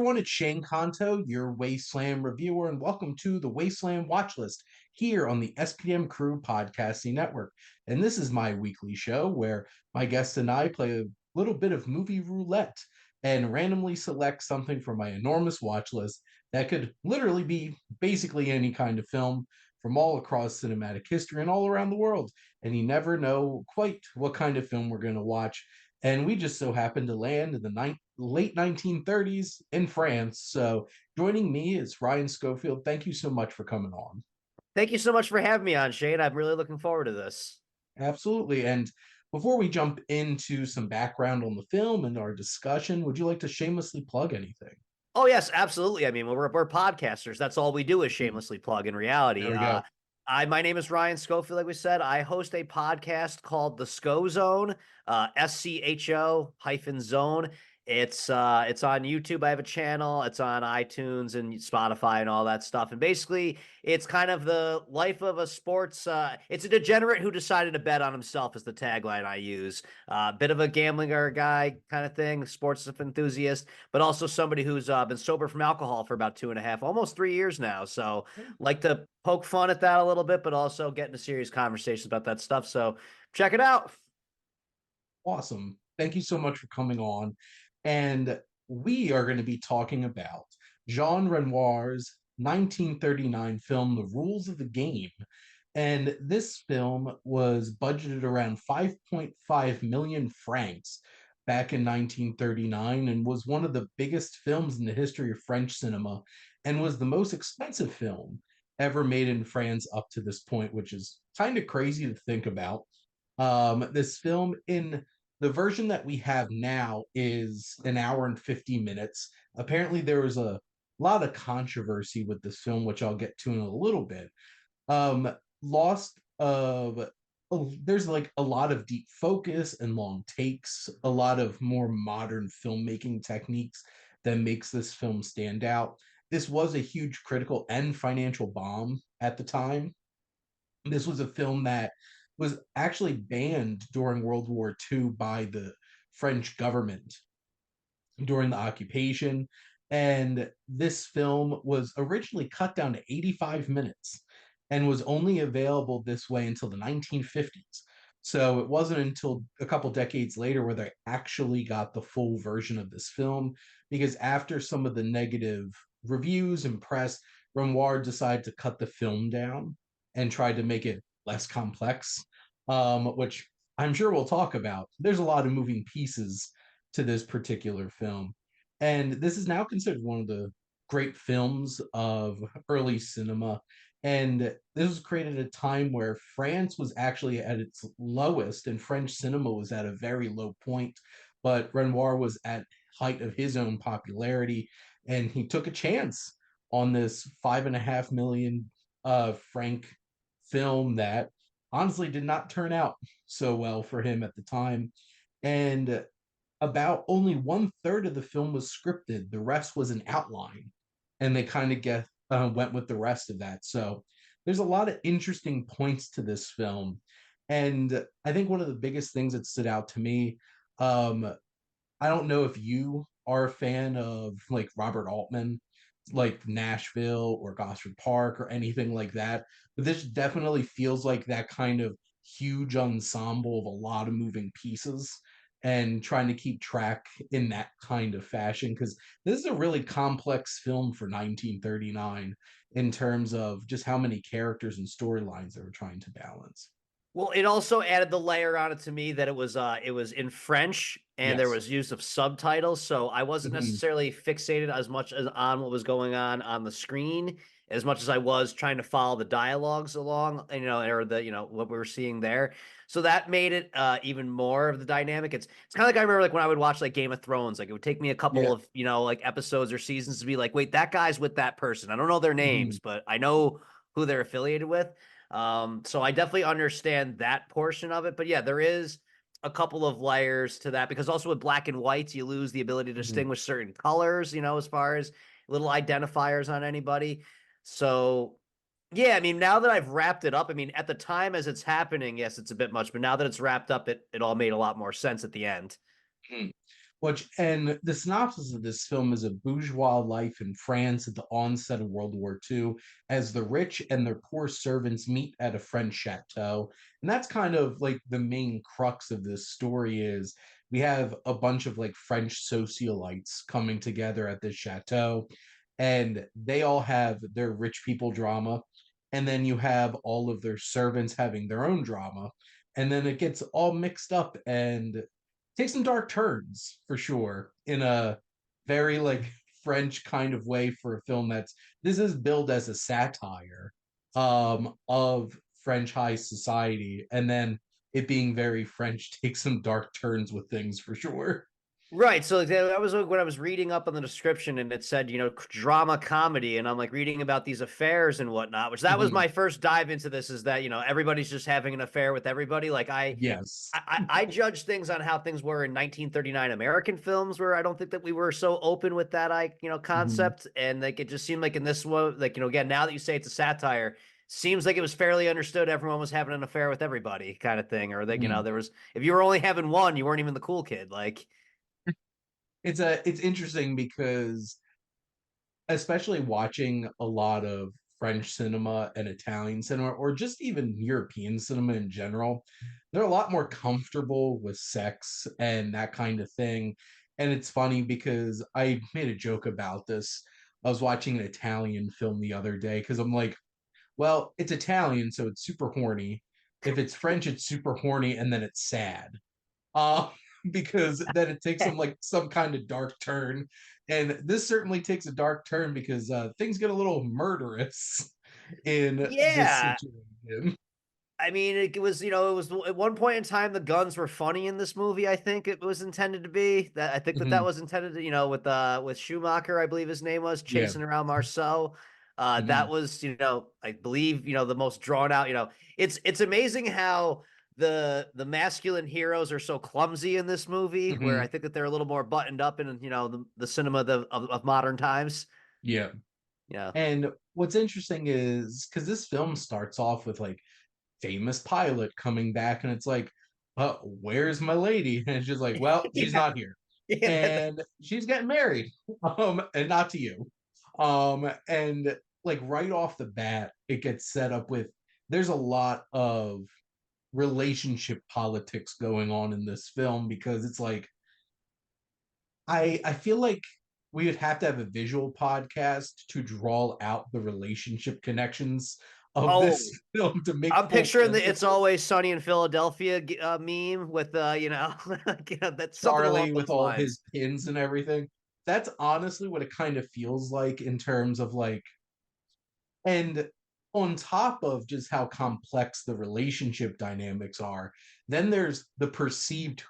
everyone, it's Shane Conto, your Wasteland reviewer, and welcome to the Wasteland Watchlist here on the SPM Crew Podcasting Network. And this is my weekly show where my guests and I play a little bit of movie roulette and randomly select something from my enormous watch list that could literally be basically any kind of film from all across cinematic history and all around the world. And you never know quite what kind of film we're going to watch. And we just so happened to land in the late 1930s in France. So joining me is Ryan Schofield. Thank you so much for coming on. Thank you so much for having me on, Shane. I'm really looking forward to this. Absolutely. And before we jump into some background on the film and our discussion, would you like to shamelessly plug anything? Oh, yes, absolutely. I mean, we're podcasters. That's all we do is Mhm. shamelessly plug in There reality. we go. My name is Ryan Schofield, like we said. I host a podcast called The Scho Zone, SCHO hyphen zone. It's on YouTube. I have a channel. It's on iTunes and Spotify and all that stuff. And basically, it's kind of the life of a sports. It's a degenerate who decided to bet on himself is the tagline I use. Bit of a gambling guy kind of thing, sports enthusiast, but also somebody who's been sober from alcohol for about 2.5, almost 3 years now. So like to poke fun at that a little bit, but also get into serious conversations about that stuff. So check it out. Awesome. Thank you so much for coming on. And we are going to be talking about Jean Renoir's 1939 film, The Rules of the Game. And this film was budgeted around 5.5 million francs back in 1939 and was one of the biggest films in the history of French cinema and was the most expensive film ever made in France up to this point, which is kind of crazy to think about. This film in the version that we have now is an hour and 50 minutes. Apparently, there was a lot of controversy with this film, which I'll get to in a little bit. Lost of there's like a lot of deep focus and long takes, a lot of more modern filmmaking techniques that makes this film stand out. This was a huge critical and financial bomb at the time. This was a film that was actually banned during World War II by the French government during the occupation. And this film was originally cut down to 85 minutes and was only available this way until the 1950s. So it wasn't until a couple decades later where they actually got the full version of this film, because after some of the negative reviews and press, Renoir decided to cut the film down and tried to make it less complex, which I'm sure we'll talk about. There's a lot of moving pieces to this particular film. And this is now considered one of the great films of early cinema. And this was created at a time where France was actually at its lowest and French cinema was at a very low point. But Renoir was at height of his own popularity, and he took a chance on this 5.5 million franc film that honestly did not turn out so well for him at the time. And about only one third of the film was scripted. The rest was an outline, and they kind of get went with the rest of that. So there's a lot of interesting points to this film, and I think one of the biggest things that stood out to me. Um, I don't know if you are a fan of like Robert Altman, like Nashville or Gosford Park or anything like that, but this definitely feels like that kind of huge ensemble of a lot of moving pieces and trying to keep track in that kind of fashion, because this is a really complex film for 1939 in terms of just how many characters and storylines they were trying to balance. Well, it also added the layer on it to me that it was in French and there Yes. was use of subtitles, so I wasn't Mhm. necessarily fixated as much as on what was going on the screen as much as I was trying to follow the dialogues along, or the what we were seeing there. So that made it even more of the dynamic. It's kind of like I remember like when I would watch like Game of Thrones, like it would take me a couple Yeah. of like episodes or seasons to be like, wait, that guy's with that person. I don't know their Mhm. names, but I know who they're affiliated with. So I definitely understand that portion of it. But yeah, there is a couple of layers to that because also with black and whites, you lose the ability to Mhm. distinguish certain colors, as far as little identifiers on anybody. So yeah, I mean, now that I've wrapped it up, I mean, at the time as it's happening, yes, it's a bit much, but now that it's wrapped up, it all made a lot more sense at the end. Mhm. Which and the synopsis of this film is a bourgeois life in France at the onset of World War II, as the rich and their poor servants meet at a French chateau. And that's kind of like the main crux of this story is we have a bunch of like French socialites coming together at this chateau, and they all have their rich people drama. And then you have all of their servants having their own drama. And then it gets all mixed up and take some dark turns for sure in a very like French kind of way for a film that's this is billed as a satire of French high society, and then it being very French takes some dark turns with things for sure. Right. So that was when I was reading up on the description and it said, drama comedy. And I'm like reading about these affairs and whatnot, which that was Mhm. my first dive into this is that, everybody's just having an affair with everybody. Like Yes. I judge things on how things were in 1939 American films where I don't think that we were so open with that, Mhm. concept. And like, it just seemed like in this one, like, again, now that you say it's a satire, seems like it was fairly understood. Everyone was having an affair with everybody kind of thing. Or like, Mhm. there was, if you were only having one, you weren't even the cool kid. Like, It's interesting because especially watching a lot of French cinema and Italian cinema, or just even European cinema in general, they're a lot more comfortable with sex and that kind of thing. And it's funny because I made a joke about this. I was watching an Italian film the other day because I'm like, well, it's Italian, so it's super horny. If it's French, it's super horny and then it's sad uh, because then it takes them like some kind of dark turn. And this certainly takes a dark turn because things get a little murderous in this yeah. situation. I mean, it was, it was at one point in time the guns were funny in this movie. I think it was intended to be that. I think that that Mhm. was intended to, with Schumacher, I believe his name was Yeah. chasing around Marceau. That Mhm. was, I believe, the most drawn out. It's amazing how the masculine heroes are so clumsy in this movie. Where I Mhm. think that they're a little more buttoned up in, the cinema of modern times. Yeah. Yeah, And what's interesting is because this film starts off with like famous pilot coming back, and it's like, where's my lady? And it's just like, well, she's yeah, not here. yeah. And she's getting married. And not to you. And like right off the bat, it gets set up with there's a lot of relationship politics going on in this film because it's like I feel like we would have to have a visual podcast to draw out the relationship connections of this Oh, film to make I'm full picturing the sense of "It's it. Always Sunny in Philadelphia" meme with like, that's something along Charlie with those all lines. his pins and everything. That's honestly what it kind of feels like in terms of like, and on top of just how complex the relationship dynamics are, then there's the perceived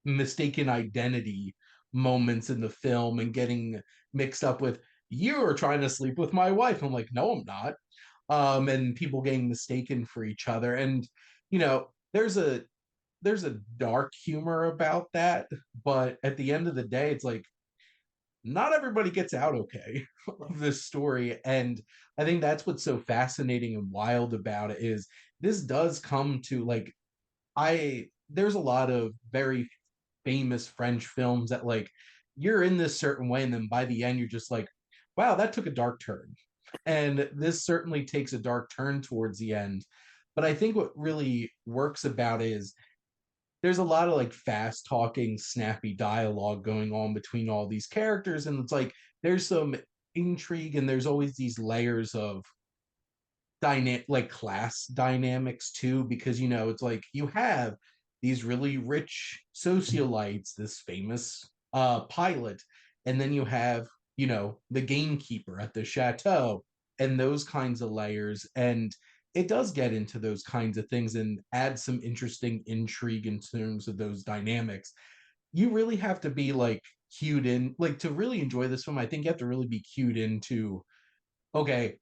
mistaken identity moments in the film and getting mixed up with you're trying to sleep with my wife. I'm like, no, I'm not. And people getting mistaken for each other. And there's a dark humor about that, but at the end of the day, it's like not everybody gets out okay of this story. And I think that's what's so fascinating and wild about it is this does come to like I there's a lot of very famous French films that like you're in this certain way, and then by the end you're just like, wow, that took a dark turn. And this certainly takes a dark turn towards the end. But I think what really works about it is there's a lot of like fast talking, snappy dialogue going on between all these characters, and it's like there's some intrigue and there's always these layers of dynamic like class dynamics too, because it's like you have these really rich socialites, this famous pilot, and then you have the gamekeeper at the chateau, and those kinds of layers, and it does get into those kinds of things and add some interesting intrigue in terms of those dynamics. You really have to be like cued in, like to really enjoy this film. I think you have to really be cued into, okay,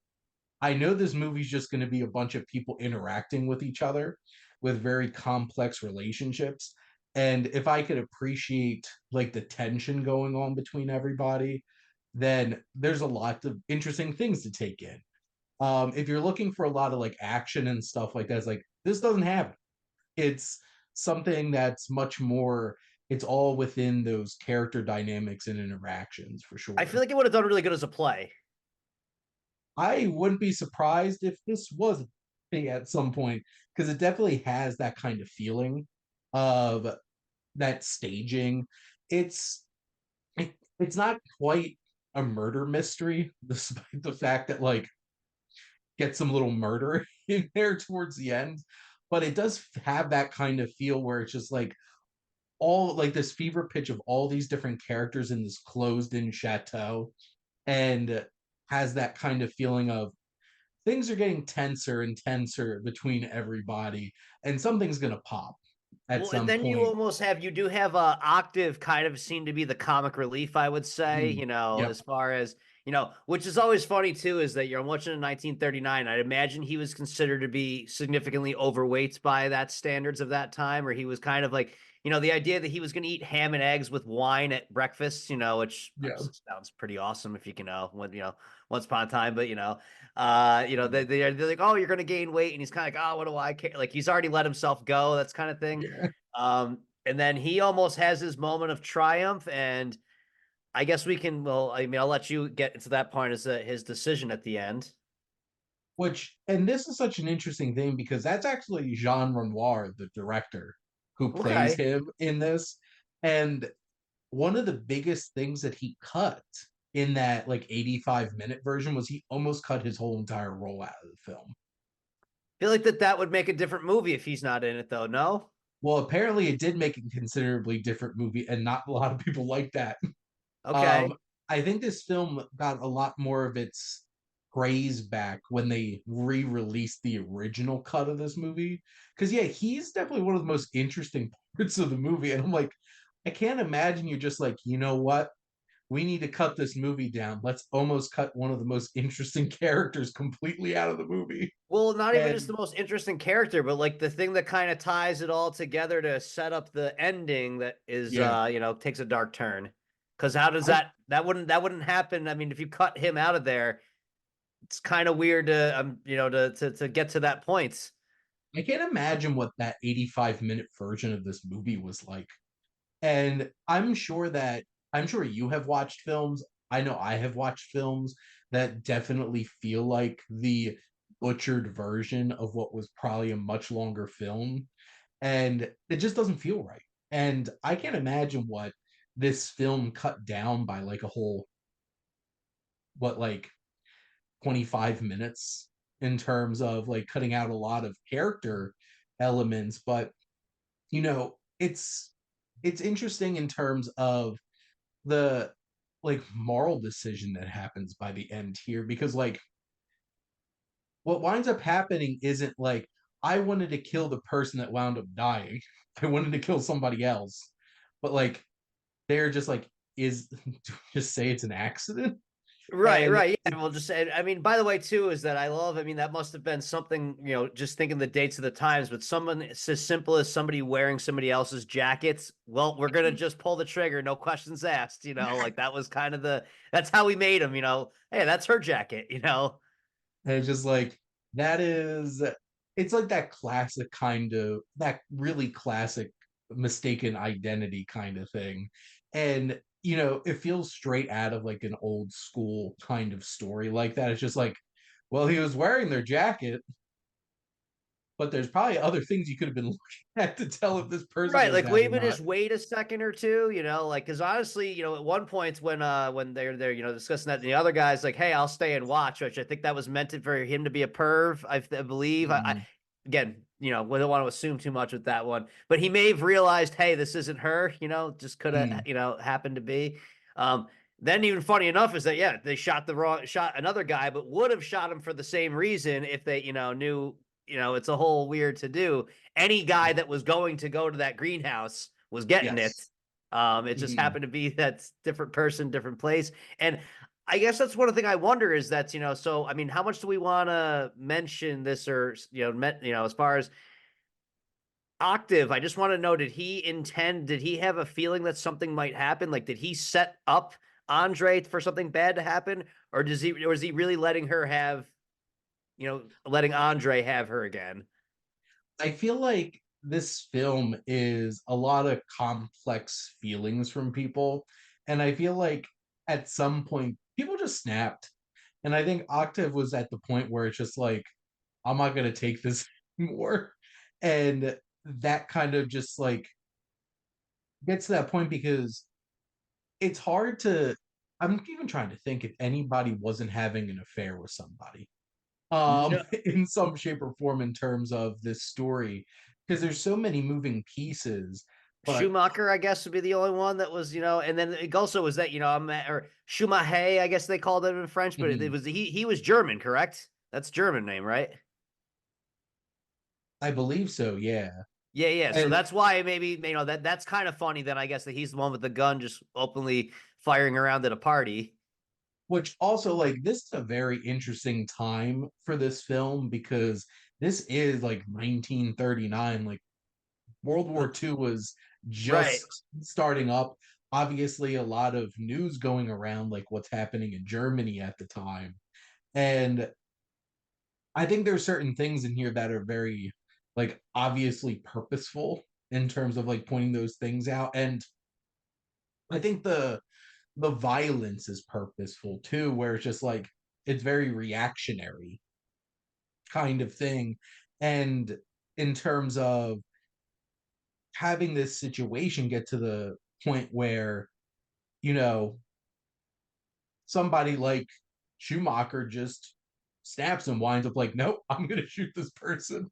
I know this movie's just going to be a bunch of people interacting with each other with very complex relationships. And if I could appreciate like the tension going on between everybody, then there's a lot of interesting things to take in. If you're looking for a lot of like action and stuff like that, it's like this doesn't have it. It's something that's much more. it's all within those character dynamics and interactions for I feel sure. like it would have done really good as a play. I wouldn't be surprised if this was a thing at some point because it definitely has that kind of feeling of that staging. It's it's not quite a murder mystery, despite the fact that like get some little murder in there towards the end, but it does have that kind of feel where it's just like all like this fever pitch of all these different characters in this closed in chateau and has that kind of feeling of things are getting tenser and tenser between everybody and something's going to pop at Well, and some then you point. almost have you do have Octave kind of seem to be the comic relief, I would say, Mm, as yep. far as, which is always funny too, is that you're watching in 1939. I'd imagine he was considered to be significantly overweight by that standards of that time, or he was kind of like, the idea that he was going to eat ham and eggs with wine at breakfast, which Yeah. sounds pretty awesome if you can, once upon a time, but Mm, they're like, oh, you're going to gain weight, and he's kind of like, oh, what do I care? Like he's already let himself go, that's kind of thing. yeah. And then he almost has his moment of triumph, and I guess we can. Well, I mean, I'll let you get into that part as his decision at the end. Which, and this is such an interesting thing because that's actually Jean Renoir, the director, who plays Okay. him in this. And one of the biggest things that he cut in that like 85-minute version was he almost cut his whole entire role out of the film. I feel like that would make a different movie if he's not in it, though. No. Well, apparently it did make a considerably different movie, and not a lot of people like that. Okay. Um, I think this film got a lot more of its praise back when they re-released the original cut of this movie. Because yeah, he's definitely one of the most interesting parts of the movie, and I'm like, I can't imagine you're just like, you know what? We need to cut this movie down. Let's almost cut one of the most interesting characters completely out of the movie. Well, not even just And the most interesting character, but like the thing that kind of ties it all together to set up the ending that is, yeah, takes a dark turn. Because how does I that wouldn't happen? I mean, if you cut him out of there, it's kind of weird to to get to that point. I can't imagine what that 85-minute version of this movie was like. And I'm sure you have watched films. I know I have watched films that definitely feel like the butchered version of what was probably a much longer film. And it just doesn't feel right. And I can't imagine what this film cut down by like a whole, what, like 25 minutes in terms of like cutting out a lot of character elements. But, it's interesting in terms of the like moral decision that happens by the end here because like what winds up happening isn't like I wanted to kill the person that wound up dying. I wanted to kill somebody else. But like they're just like is just say it's an accident. Right, And right. Yeah. And we'll just say, I mean, by the way, too, is that I mean, that must have been something, just thinking the dates of the times, but someone it's as simple as somebody wearing somebody else's jackets. Well, we're going to just pull the trigger, no questions asked, like that was kind of that's how we made them, Hey, that's her jacket, it's just like that is it's like that classic kind of that really classic mistaken identity kind of thing. And it feels straight out of like an old school kind of story like that. It's just like, well, he was wearing their jacket, but there's probably other things you could have been looking at to tell if this person Right, was like that or maybe not. just wait a second or two, like because honestly, at one point when they're discussing that, the other guy's like, "Hey, I'll stay and watch," which I think that was meant for him to be a perv. I believe. I Mm, again, we don't want to assume too much with that one, but he may have realized, hey, this isn't her. Just could have mm, happened to be. Um, then even funny enough is that yeah, they shot another guy, but would have shot him for the same reason if they knew it's a whole weird to do any guy that was going to go to that greenhouse was getting it. yes. It just Mm. happened to be that different person, different place. And I guess that's one thing I wonder is that, so I mean, how much do we want to mention this or, as far as Octave, I just want to know, did he have a feeling that something might happen? Like, did he set up Andre for something bad to happen? Or is he really letting her have, letting Andre have her again? I feel like this film is a lot of complex feelings from people. And I feel like at some point people just snapped. And I think Octave was at the point where it's just like, I'm not gonna take this anymore. And that kind of just like gets to that point because it's hard to I'm even trying to think if anybody wasn't having an affair with somebody No, in some shape or form in terms of this story because there's so many moving pieces. But Schumacher, I guess, would be the only one that was, and then it also was that, or Schumacher, I guess they called it in French, but it mhm, was he was German, correct? That's German name, right? I believe so, yeah. Yeah, yeah. So And that's why maybe that's kind of funny. Then I guess that he's the one with the gun just openly firing around at a party. which also like this is a very interesting time for this film because this is like 1939, like World War II was Right. just starting up. Obviously, a lot of news going around, like what's happening in Germany at the time. And I think there's certain things in here that are very, like, obviously purposeful in terms of like pointing those things out. And I think the violence is purposeful too, where it's just like it's very reactionary kind of thing. And in terms of having this situation get to the point where, you know, somebody like Schumacher just snaps and winds up like, nope, I'm going to shoot this person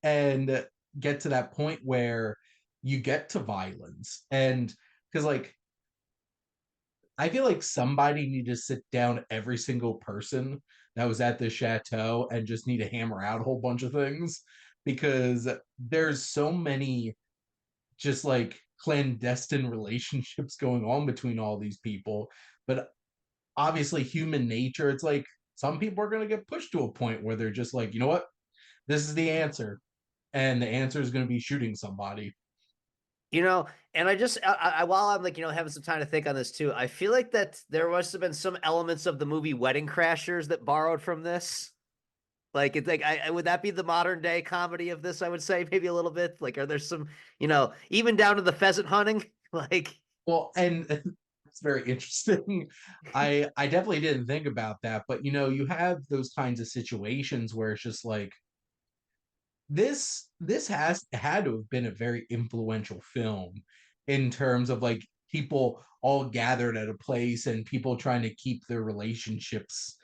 and get to that point where you get to violence. And because, like, I feel like somebody need to sit down every single person that was at the chateau and just need to hammer out a whole bunch of things because there's so many just like clandestine relationships going on between all these people. But obviously, human nature, it's like some people are going to get pushed to a point where they're just like, you know what? This is the answer. And the answer is going to be shooting somebody. You know, and while I'm like, having some time to think on this too, I feel like that there must have been some elements of the movie Wedding Crashers that borrowed from this. Like it's like would that be the modern day comedy of this? I would say maybe a little bit. Like, are there some, even down to the pheasant hunting? Like, Well, and it's very interesting. I definitely didn't think about that, but you have those kinds of situations where it's just like this has had to have been a very influential film in terms of like people all gathered at a place and people trying to keep their relationships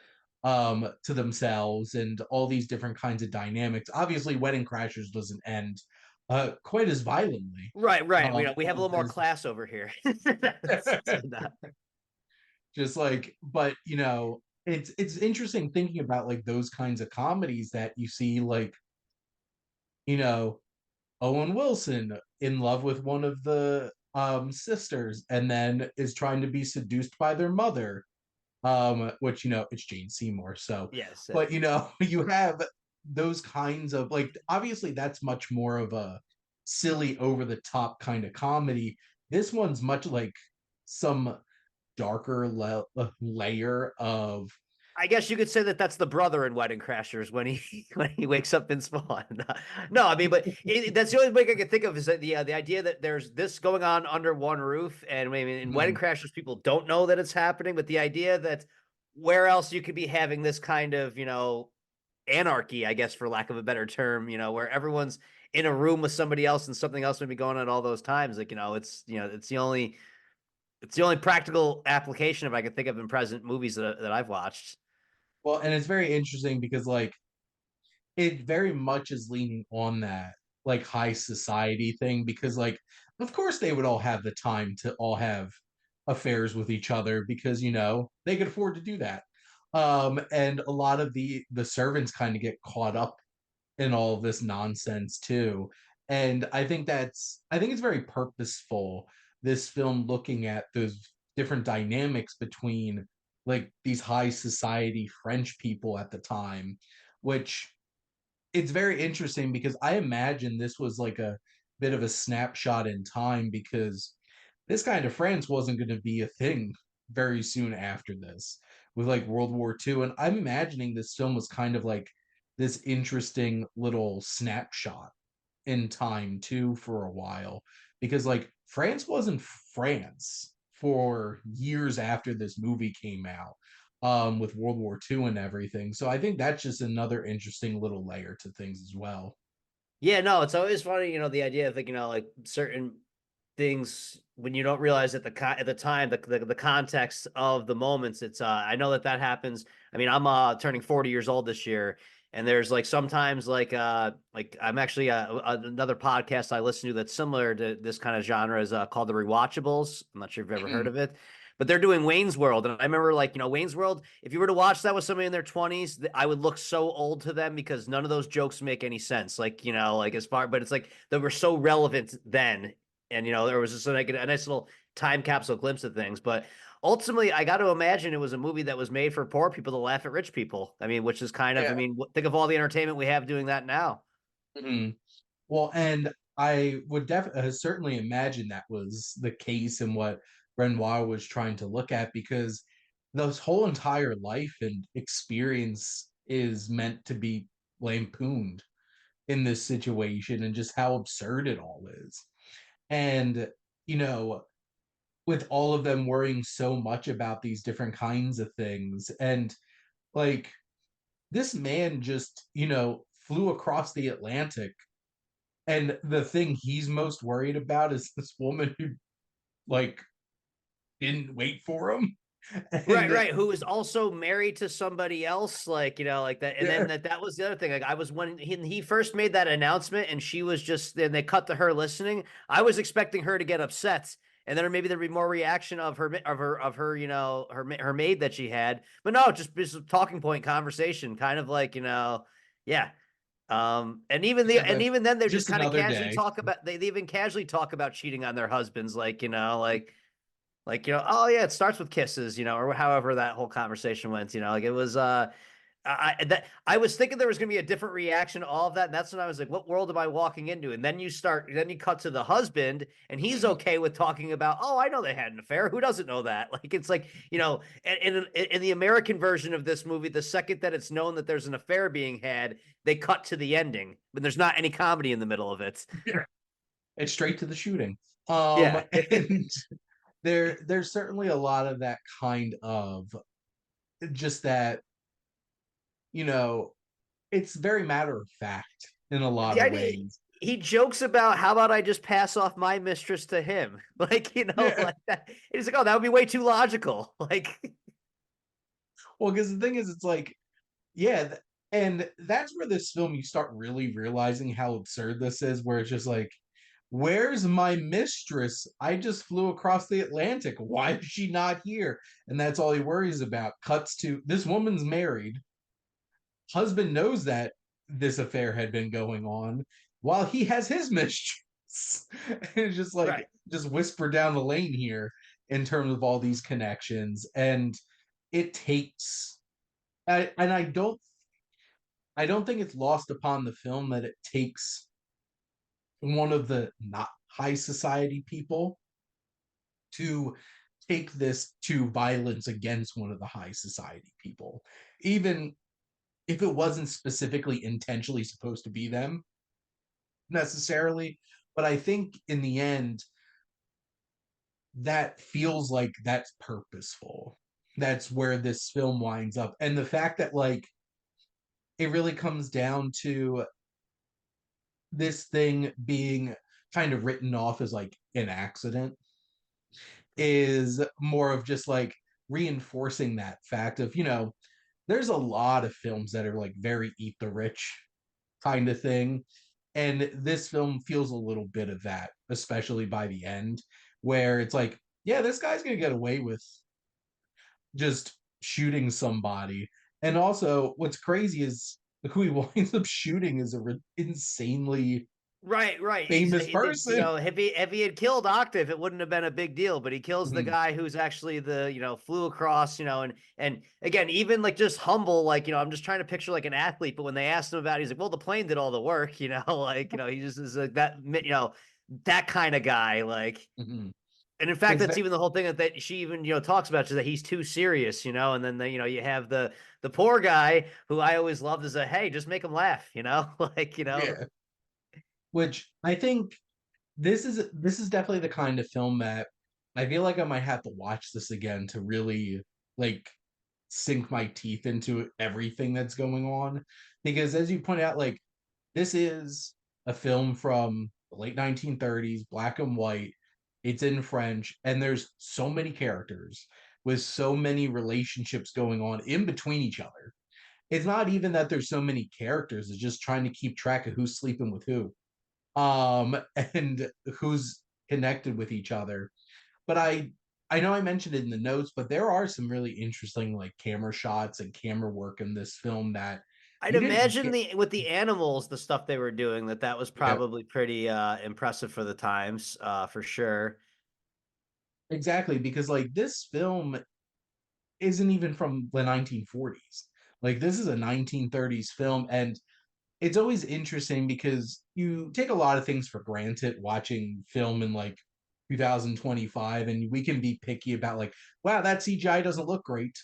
to themselves and all these different kinds of dynamics. Obviously, Wedding Crashers doesn't end quite as violently right, right. We have a little more as class over here. just like, but it's interesting thinking about like those kinds of comedies that you see like you know Owen Wilson in love with one of the sisters and then is trying to be seduced by their mother, which it's Jane Seymour. So, Yes. but you have those kinds of like obviously that's much more of a silly over the top kind of comedy. This one's much like some darker layer of I guess you could say that that's the brother in Wedding Crashers when he when he wakes up in Spawn. No, I mean, but that's the only way I can think of is that the idea that there's this going on under one roof, and I mean, in Wedding mm, Crashers, people don't know that it's happening, but the idea that where else you could be having this kind of anarchy, I guess, for lack of a better term, where everyone's in a room with somebody else and something else may be going on all those times. Like, it's the only practical application if I could think of in present movies that I've watched. well, and it's very interesting because like it very much is leaning on that like high society thing because like of course they would all have the time to all have affairs with each other because they could afford to do that. And a lot of the servants kind of get caught up in all of this nonsense too. And I think it's very purposeful, this film looking at those different dynamics between like these high society French people at the time, which it's very interesting because I imagine this was like a bit of a snapshot in time because this kind of France wasn't going to be a thing very soon after this with like World War II. And I'm imagining this film was kind of like this interesting little snapshot in time too for a while, because like France wasn't France for years after this movie came out, with World War II and everything. So I think that's just another interesting little layer to things as well. Yeah, no, it's always funny, the idea of like, like certain things when you don't realize at at the time the context of the moments. It's I know that happens. I mean, I'm turning 40 years old this year, and there's like sometimes like I'm actually another podcast I listen to that's similar to this kind of genre is called the Rewatchables. I'm not sure if you've ever heard Mhm. of it. But they're doing Wayne's World. And I remember, like, Wayne's World, if you were to watch that with somebody in their 20s, I would look so old to them because none of those jokes make any sense. Like, like as far, but it's like they were so relevant then. And, there was just like a nice little time capsule glimpse of things. But ultimately, I got to imagine it was a movie that was made for poor people to laugh at rich people. I mean, which is kind of, I Yeah. mean, think of all the entertainment we have doing that now. Mhm. Well, and I would definitely certainly imagine that was the case and what Renoir was trying to look at, because this whole entire life and experience is meant to be lampooned in this situation and just how absurd it all is. And, you know, with all of them worrying so much about these different kinds of things. And like this man just, flew across the Atlantic. And the thing he's most worried about is this woman who like didn't wait for him. Right, And right. Who is also married to somebody else, like like that. And then yeah, that was the other thing. Like I was when he first made that announcement, and she was just then they cut to her listening. I was expecting her to get upset, and then maybe there'd be more reaction of her her maid that she had. But no, just a talking point conversation, kind of like yeah. yeah, And but even then they just just kind of another casually day. talk about they even casually talk about cheating on their husbands, like, oh yeah, it starts with kisses, or however that whole conversation went, like it was I was thinking there was gonna be a different reaction to all of that. And that's when I was like, what world am I walking into? And then you cut to the husband, and he's Mhm. okay with talking about, oh, I know they had an affair. Who doesn't know that? Like it's like, in the American version of this movie, the second that it's known that there's an affair being had, they cut to the ending, but there's not any comedy in the middle of it. Yeah. It's straight to the shooting. Yeah. And there's certainly a lot of that kind of just that, you know, it's very matter of fact in a lot The of idea ways. he jokes about how about I just pass off my mistress to him, like Yeah. like that. He's like, oh, that would be way too logical. Like, Well, because the thing is, it's like, yeah, and that's where this film you start really realizing how absurd this is, where it's just like, where's my mistress? I just flew across the Atlantic. Why is she not here? And that's all he worries about. Cuts to this woman's married. Husband knows that this affair had been going on while he has his mistress. And it's just like, right, just whisper down the lane here in terms of all these connections. And it takes, and I don't think it's lost upon the film that it takes one of the not high society people to take this to violence against one of the high society people, even if it wasn't specifically intentionally supposed to be them necessarily. But I think in the end, that feels like that's purposeful. That's where this film winds up. And the fact that, like, it really comes down to this thing being kind of written off as like an accident is more of just like reinforcing that fact of, there's a lot of films that are like very eat the rich kind of thing. And this film feels a little bit of that, especially by the end, where it's like, yeah, this guy's going to get away with just shooting somebody. And also, what's crazy is who he winds up shooting is a insanely right, right. famous person. If he had killed Octave, it wouldn't have been a big deal. But he kills the Mhm. guy who's actually the flew across, and again, even like just humble, like I'm just trying to picture like an athlete. But when they asked him about it, he's like, well, the plane did all the work, like he just is like that, that kind of guy, like. Mhm. And in fact, It's that's even the whole thing that she even talks about is that he's too serious, and then you have the poor guy who I always loved as a hey, just make him laugh, like yeah. which I think this is definitely the kind of film that I feel like I might have to watch this again to really like sink my teeth into everything that's going on. Because as you point out, like this is a film from the late 1930s, black and white. It's in French, and there's so many characters with so many relationships going on in between each other. It's not even that there's so many characters, it's just trying to keep track of who's sleeping with who, and who's connected with each other. But I know I mentioned it in the notes, but there are some really interesting like camera shots and camera work in this film that I'd you didn't imagine get. the with the animals, the stuff they were doing, that was Yeah, probably pretty impressive for the times, for sure. exactly, because like this film isn't even from the 1940s. Like this is a 1930s film, and it's always interesting because you take a lot of things for granted watching film in like 2025, and we can be picky about like, wow, that CGI doesn't look great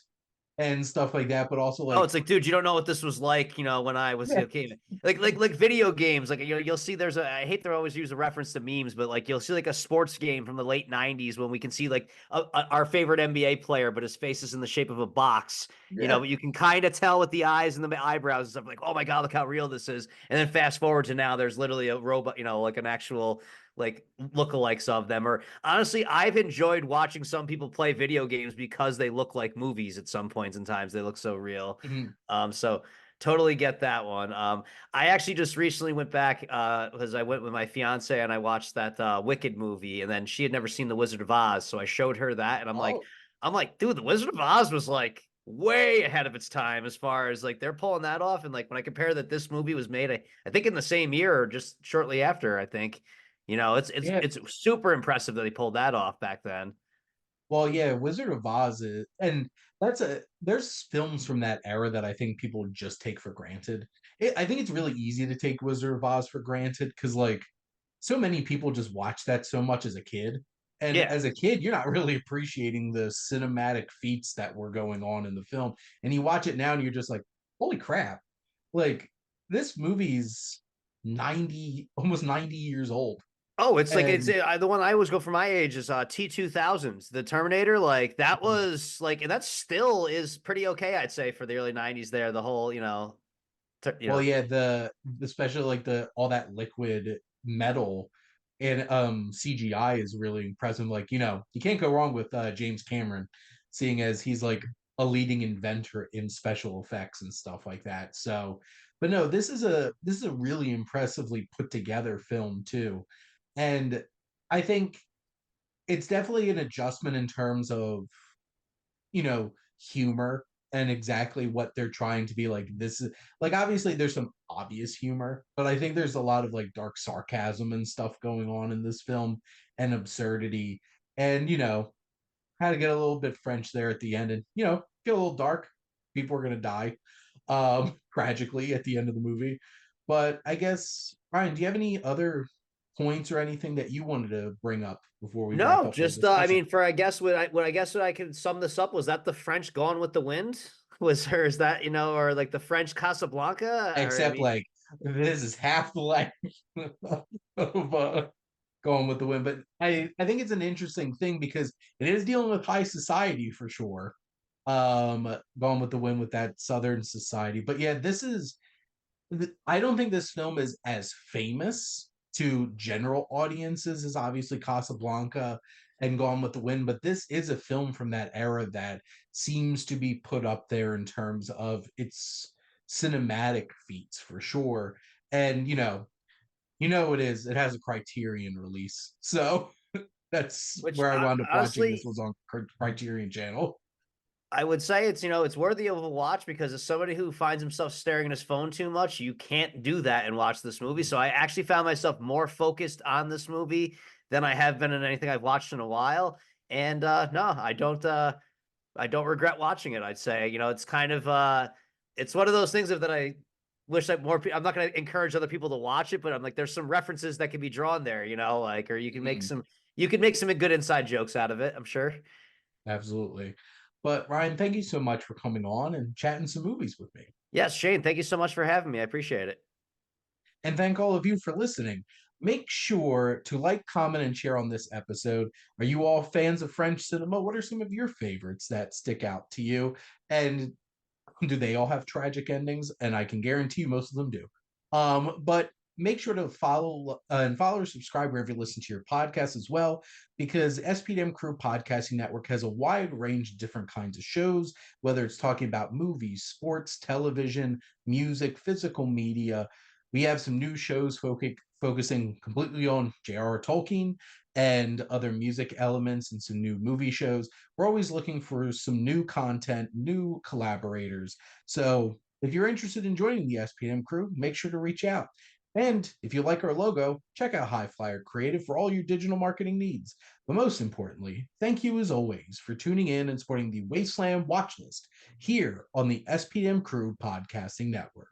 and stuff like that, but also Oh, like, it's like, dude, you don't know what this was like, when I was yeah, a kid. Like video games. Like you'll see there's a I hate to always use a reference to memes, but like you'll see like a sports game from the late 90s when we can see like our favorite NBA player, but his face is in the shape of a box, yeah, but you can kind of tell with the eyes and the eyebrows and stuff like, oh my God, look how real this is. And then fast forward to now, there's literally a robot, like an actual like lookalikes of them. Or honestly, I've enjoyed watching some people play video games because they look like movies at some points in times. They look so real. mhm. So totally get that one. I actually just recently went back because I went with my fiance and I watched that Wicked movie, and then she had never seen The Wizard of Oz, so I showed her that, and Oh, I'm like, dude, The Wizard of Oz was like way ahead of its time as far as like they're pulling that off, and like when I compare that this movie was made, I think in the same year or just shortly after, I think. yeah. It's super impressive that they pulled that off back then. Well, yeah, Wizard of Oz is, and there's films from that era that I think people just take for granted. I think it's really easy to take Wizard of Oz for granted because like so many people just watch that so much as a kid. And Yeah. as a kid, you're not really appreciating the cinematic feats that were going on in the film. And you watch it now and you're just like, holy crap. Like this movie's 90, almost 90 years old. Oh, it's like And the one I always go for my age is T2000s, the Terminator. Like that was like, and that still is pretty okay, I'd say, for the early '90s. There, the whole well, yeah, the special like the all that liquid metal and CGI is really impressive. Like, you can't go wrong with James Cameron, seeing as he's like a leading inventor in special effects and stuff like that. So, but no, this is a really impressively put together film too. And I think it's definitely an adjustment in terms of humor and exactly what they're trying to be like. This is like obviously there's some obvious humor, but I think there's a lot of like dark sarcasm and stuff going on in this film and absurdity. And kind of get a little bit French there at the end and get a little dark. People are gonna die tragically at the end of the movie. But I guess Ryan, do you have any other points or anything that you wanted to bring up before we wrap No, up our just I discussion? mean, for I guess what I guess what I could sum this up was that the French Gone with the Wind was her. Is that or like the French Casablanca? Or I Except mean, like this is half the length of Going with the Wind. But I think it's an interesting thing because it is dealing with high society for sure. Going with the Wind with that Southern society. But yeah, I don't think this film is as famous to general audiences as obviously Casablanca and Gone with the Wind, but this is a film from that era that seems to be put up there in terms of its cinematic feats for sure. And it is. It has a Criterion release, so that's which where I wound up watching. This honestly, was on Criterion Channel. I would say it's worthy of a watch because as somebody who finds himself staring at his phone too much, you can't do that and watch this movie. So I actually found myself more focused on this movie than I have been in anything I've watched in a while. And no, I don't regret watching it. I'd say, it's kind of it's one of those things that I wish that more people. I'm not going to encourage other people to watch it, but I'm like, there's some references that can be drawn there, like, or Mm, you can make some good inside jokes out of it. I'm sure. absolutely. But Ryan, thank you so much for coming on and chatting some movies with me. Yes, Shane, thank you so much for having me. I appreciate it. And thank all of you for listening. Make sure to like, comment, and share on this episode. Are you all fans of French cinema? What are some of your favorites that stick out to you? And do they all have tragic endings? And I can guarantee you most of them do. But make sure to follow or subscribe wherever you listen to your podcast as well, because SPDM Crew Podcasting Network has a wide range of different kinds of shows, whether it's talking about movies, sports, television, music, physical media. We have some new shows focusing completely on J.R.R. Tolkien and other music elements, and some new movie shows. We're always looking for some new content, new collaborators. So if you're interested in joining the SPM crew, make sure to reach out. And if you like our logo, check out HiFlyer Creative for all your digital marketing needs. But most importantly, thank you as always for tuning in and supporting the Wasteland Watchlist here on the SPM Crew Podcasting Network.